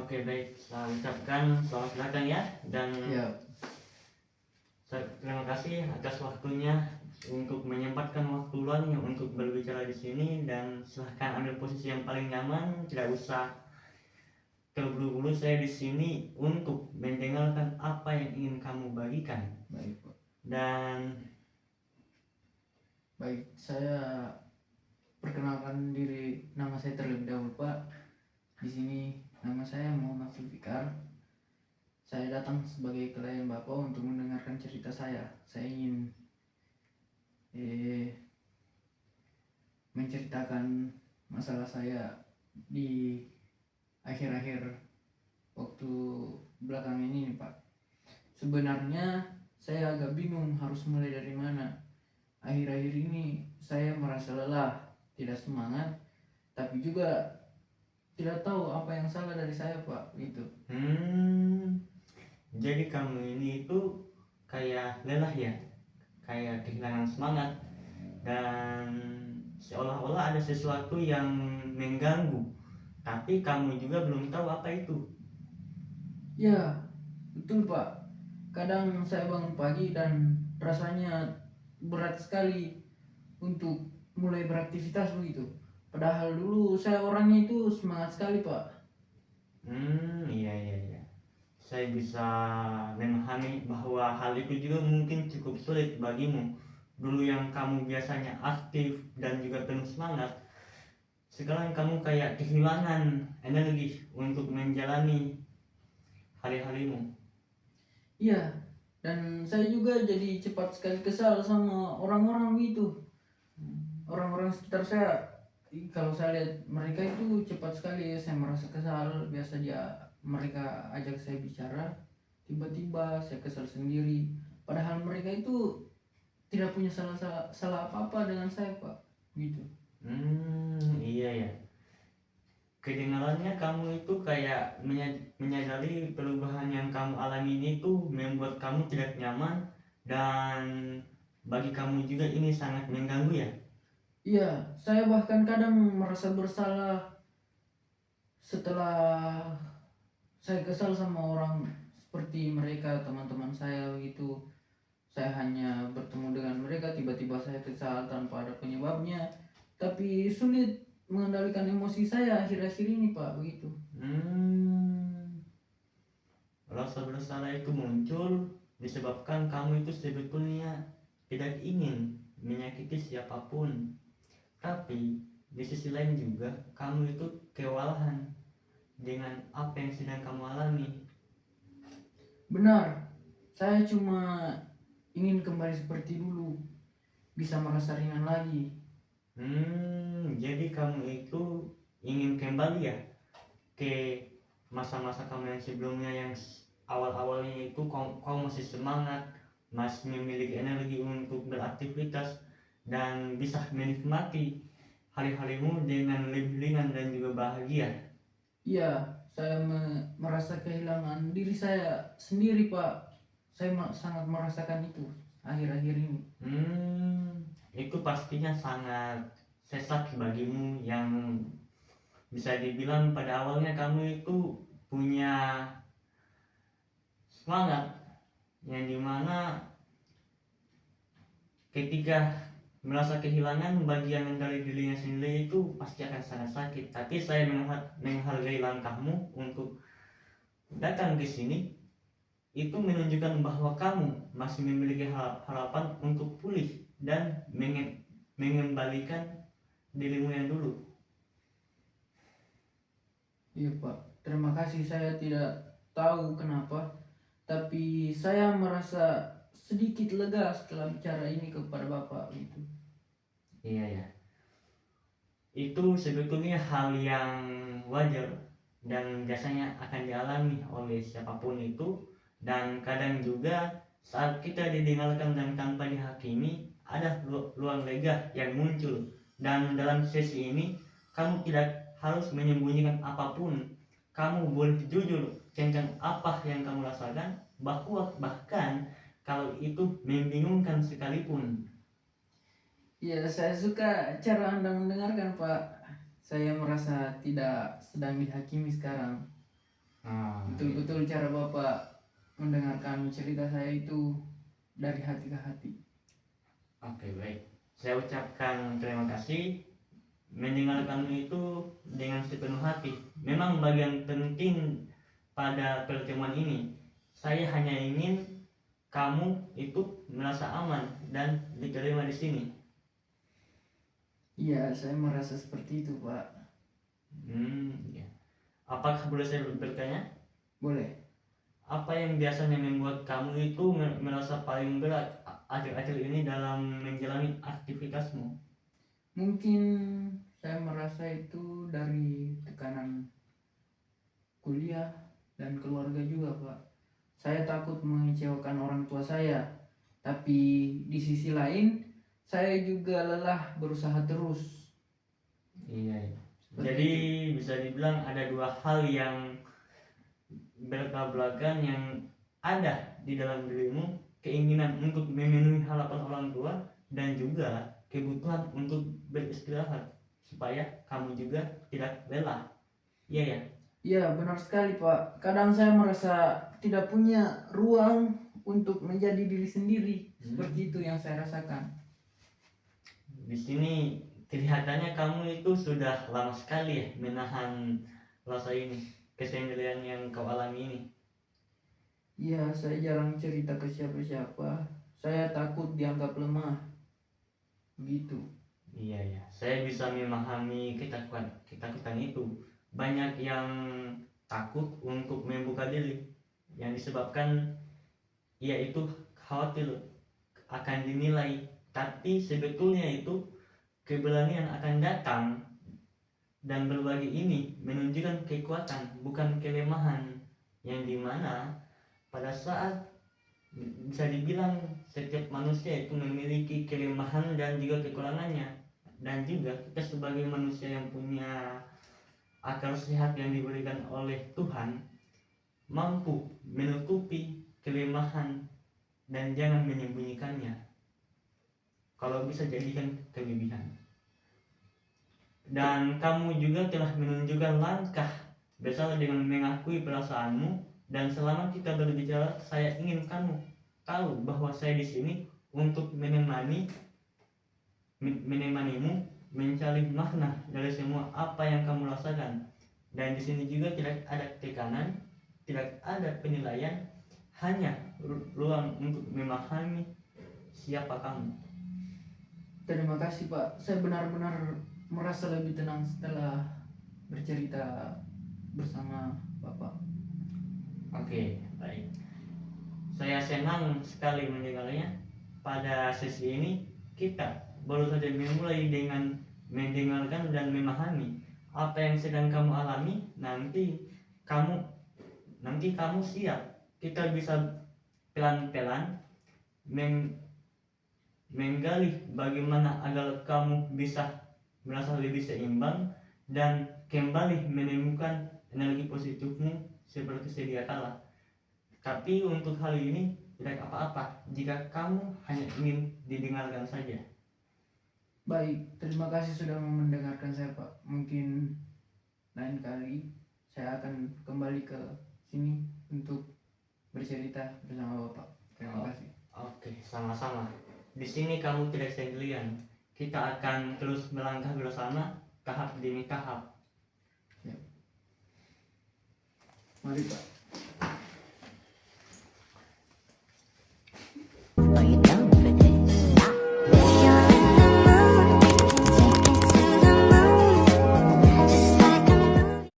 Oke, baik. Saya ucapkan selamat datang ya, dan Ya, terima kasih atas waktunya untuk menyempatkan waktu luangnya untuk berbicara di sini, dan silahkan ambil posisi yang paling nyaman, tidak usah terburu-buru. Saya di sini untuk mendengarkan apa yang ingin kamu bagikan. baik Pak. Dan Baik, saya perkenalkan diri, nama saya terlebih dahulu Pak. Di sini nama saya Muhammad Zulfikar. Saya datang sebagai klien Bapak untuk mendengarkan cerita saya. Saya ingin menceritakan masalah saya di akhir-akhir waktu belakang ini nih, Pak. Sebenarnya saya agak bingung harus mulai dari mana. Akhir-akhir ini saya merasa lelah, tidak semangat, tapi juga tidak tahu apa yang salah dari saya, Pak. Gitu. jadi kamu ini itu kayak lelah ya, kayak kehilangan semangat, dan seolah-olah ada sesuatu yang mengganggu, tapi kamu juga belum tahu apa itu. Ya, betul, Pak. Kadang saya bangun pagi dan rasanya berat sekali untuk mulai beraktivitas begitu. Padahal dulu saya orangnya itu semangat sekali, Pak. Iya, iya, iya. Saya bisa memahami bahwa hal itu juga mungkin cukup sulit bagimu. Dulu yang kamu biasanya aktif dan juga penuh semangat, sekarang kamu kayak kehilangan energi untuk menjalani hari-harimu. Iya, dan saya juga jadi cepat sekali kesal sama orang-orang itu. Orang-orang sekitar saya, kalau saya lihat mereka itu cepat sekali, saya merasa kesal. Biasa mereka ajak saya bicara, tiba-tiba saya kesal sendiri. Padahal mereka itu tidak punya salah apa-apa dengan saya, Pak. Gitu. Iya ya. Kedengarannya kamu itu kayak menyadari perubahan yang kamu alami ini tuh membuat kamu tidak nyaman, dan bagi kamu juga ini sangat mengganggu ya. Iya, saya bahkan kadang merasa bersalah setelah saya kesal sama orang seperti mereka, teman-teman saya begitu. Saya hanya bertemu dengan mereka, tiba-tiba saya kesal tanpa ada penyebabnya. Tapi sulit mengendalikan emosi saya akhir-akhir ini, Pak, begitu. Rasa bersalah itu muncul disebabkan kamu itu sebetulnya tidak ingin menyakiti siapapun, tapi di sisi lain juga kamu itu kewalahan dengan apa yang sedang kamu alami. Benar, saya cuma ingin kembali seperti dulu, bisa merasa ringan lagi. Jadi kamu itu ingin kembali ya ke masa-masa kamu yang sebelumnya, yang awal-awalnya itu kau masih semangat, masih memiliki energi untuk beraktivitas, dan bisa menikmati hari-harimu dengan lebih ringan dan juga bahagia. Iya, saya merasa kehilangan diri saya sendiri, Pak. Saya sangat merasakan itu akhir-akhir ini. Itu pastinya sangat sesak bagimu, yang bisa dibilang pada awalnya kamu itu punya semangat, yang dimana ketika merasa kehilangan bagian dari dirinya sendiri itu pasti akan sangat sakit. Tapi saya menghargai langkahmu untuk datang ke sini. Itu menunjukkan bahwa kamu masih memiliki harapan untuk pulih dan mengembalikan dirimu yang dulu. Iya, Pak. Terima kasih, saya tidak tahu kenapa, tapi saya merasa sedikit lega setelah bicara ini kepada Bapak gitu. Iya ya. Itu sebetulnya hal yang wajar dan biasanya akan dialami oleh siapapun itu, dan kadang juga saat kita didengarkan dan tanpa dihakimi, ada ruang lega yang muncul. Dan dalam sesi ini kamu tidak harus menyembunyikan apapun, kamu boleh jujur tentang apa yang kamu rasakan, bahkan kalau itu membingungkan sekalipun. Iya, saya suka cara Anda mendengarkan, Pak. Saya merasa tidak sedang dihakimi sekarang. Ah, iya. Betul-betul cara Bapak mendengarkan cerita saya itu dari hati ke hati. Oke, baik. Saya ucapkan terima kasih mendengarkanmu itu dengan sepenuh hati. Memang bagian penting pada pertemuan ini. Saya hanya ingin kamu itu merasa aman dan diterima di sini. Iya, saya merasa seperti itu, Pak. Ya. Apakah boleh saya bertanya? Boleh. Apa yang biasanya membuat kamu itu merasa paling berat akhir-akhir ini dalam menjalani aktivitasmu? Mungkin saya merasa itu dari tekanan kuliah dan keluarga juga, Pak. Saya takut mengecewakan orang tua saya, tapi di sisi lain saya juga lelah berusaha terus. Iya, iya. Seperti Jadi itu. bisa dibilang ada dua hal yang bertabrakan yang ada di dalam dirimu, keinginan untuk memenuhi harapan orang tua dan juga kebutuhan untuk beristirahat supaya kamu juga tidak lelah. Iya ya. Iya, benar sekali, Pak. Kadang saya merasa tidak punya ruang untuk menjadi diri sendiri. Seperti itu yang saya rasakan. Di sini kelihatannya kamu itu sudah lama sekali ya menahan rasa ini, kesendirian yang kau alami ini. Iya, saya jarang cerita ke siapa-siapa. Saya takut dianggap lemah. Begitu. Iya ya, saya bisa memahami ketakutan itu. Banyak yang takut untuk membuka diri, yang disebabkan ia itu khawatir akan dinilai. Tapi sebetulnya itu keberanian akan datang dan berbagi ini menunjukkan kekuatan, bukan kelemahan, yang dimana pada saat bisa dibilang setiap manusia itu memiliki kelemahan dan juga kekurangannya, dan juga kita sebagai manusia yang punya akal sehat yang diberikan oleh Tuhan mampu menutupi kelemahan dan jangan menyembunyikannya. Kalau bisa jadikan kelebihan. Dan kamu juga telah menunjukkan langkah besar dengan mengakui perasaanmu, dan selama kita berbicara saya ingin kamu tahu bahwa saya di sini untuk menemanimu mencari makna dari semua apa yang kamu rasakan. Dan di sini juga tidak ada tekanan, tidak ada penilaian, hanya ruang untuk memahami siapa kamu. Terima kasih, Pak. Saya benar-benar merasa lebih tenang setelah bercerita bersama Bapak. Oke, baik. Saya senang sekali mendengarnya. Pada sesi ini kita baru saja memulai dengan mendengarkan dan memahami apa yang sedang kamu alami. Kamu nanti kamu siap. Kita bisa pelan-pelan menggali bagaimana agar kamu bisa merasa lebih seimbang dan kembali menemukan energi positifmu seperti sedia kala. Tapi untuk hal ini tidak apa-apa jika kamu hanya ingin didengarkan saja. Baik, terima kasih sudah mendengarkan saya, Pak. Mungkin lain kali saya akan kembali ke sini untuk bercerita bersama Bapak. Terima kasih. Oke, sama-sama. Di sini kamu tidak sendirian. Kita akan terus melangkah bersama tahap demi tahap. Ya. Mari, Pak.